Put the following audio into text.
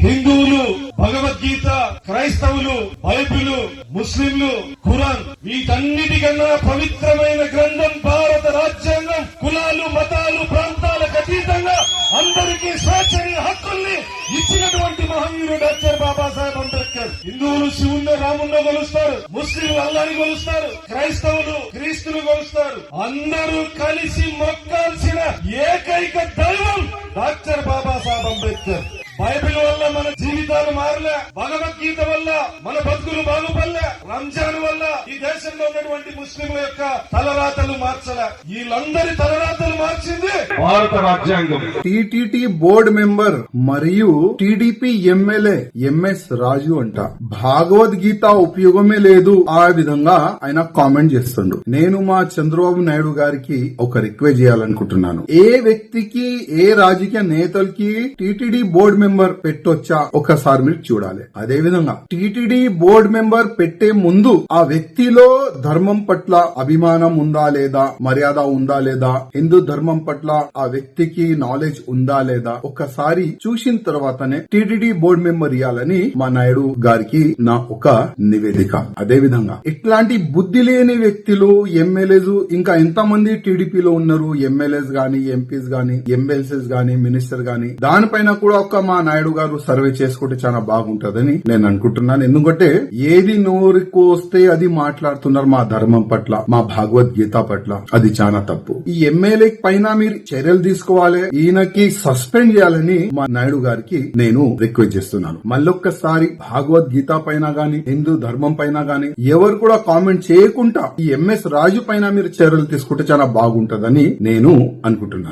హిందువులు భగవద్గీత, క్రైస్తవులు బైబిలు, ముస్లింలు ఖురాన్, వీటన్నిటికన్నా పవిత్రమైన గ్రంథం భారత రాజ్యాంగం. కులాలు, మతాలు, ప్రాంతాలకు అతీతంగా అందరికీ స్వేచ్ఛని, హక్కుల్ని ఇచ్చినటువంటి మహనీయుడు డాక్టర్ బాబాసాహెబ్ అంబేద్కర్. హిందువులు శివుణ్ణి రాముణ్ణి కొలుస్తారు, ముస్లింలు అల్లాని కొలుస్తారు, క్రైస్తవులు క్రీస్తులు కొలుస్తారు. అందరూ కలిసి మొక్కాల్సిన ఏకైక దైవం డాక్టర్ బాబాసాహెబ్ అంబేద్కర్. బైబిల్ వల్ల మన జీవితాలు మారలే, భగవద్గీత వల్ల మన బతుకులు బాగుపడలే, రంజాన్ వల్ల ఈ దేశంలో ఉన్నటువంటి ముస్లింల యొక్క తలరాతలు మార్చలే. వీళ్ళందరి తలరాతలు మార్చింది భారత రాజ్యాంగం. టీటీడీ బోర్డు మెంబర్ మరియు టీడీపీ ఎమ్మెల్యే ఎంఎస్ రాజు అంట భగవద్గీత ఉపయోగమే లేదు ఆ విధంగా ఆయన కామెంట్ చేస్తుండు. నేను మా చంద్రబాబు నాయుడు గారికి ఒక రిక్వెస్ట్ చేయాలనుకుంటున్నాను. ఏ వ్యక్తికి, ఏ రాజకీయ నేతలకి టీటీడీ బోర్డు మెంబర్ పెట్టొచ్చా ఒకసారి మీరు చూడాలి. అదే విధంగా టీటీడీ బోర్డు మెంబర్ పెట్టే ముందు ఆ వ్యక్తిలో ధర్మం పట్ల అభిమానం ఉందా లేదా, మర్యాద ఉందా లేదా, హిందూ ధర్మం పట్ల ఆ వ్యక్తికి నాలెడ్జ్ ఉందా లేదా ఒకసారి చూసిన తర్వాతనే టీటీడీ బోర్డు మెంబర్ ఇవ్వాలని మా నాయుడు గారికి నా ఒక నివేదిక. అదే విధంగా ఇట్లాంటి బుద్ధి లేని వ్యక్తులు, ఎమ్మెల్యేస్ ఇంకా ఎంతమంది టీడీపీలో ఉన్నారు, ఎమ్మెల్యేస్ గాని, ఎంపీస్ గాని, ఎమ్మెల్సీస్ గాని, మినిస్టర్ గాని, దానిపైన కూడా ఒక మా నాయుడు గారు సర్వే చేసుకుంటే చాలా బాగుంటదని నేను అనుకుంటున్నాను. ఎందుకంటే ఏది నోరుకు వస్తే అది మాట్లాడుతున్నారు మా ధర్మం పట్ల, మా భగవద్గీత పట్ల. అది చాలా తప్పు. ఈ ఎమ్మెల్యే పైన మీరు చర్యలు తీసుకోవాలి, ఈయనకి సస్పెండ్ చేయాలని మా నాయుడు గారికి నేను రిక్వెస్ట్ చేస్తున్నాను. మళ్ళొక్కసారి భగవద్గీత పైన గాని, హిందూ ధర్మం పైన గాని ఎవరు కూడా కామెంట్ చేయకుండా ఈ ఎంఎస్ రాజు పైన మీరు చర్యలు తీసుకుంటే చాలా బాగుంటదని నేను అనుకుంటున్నాను.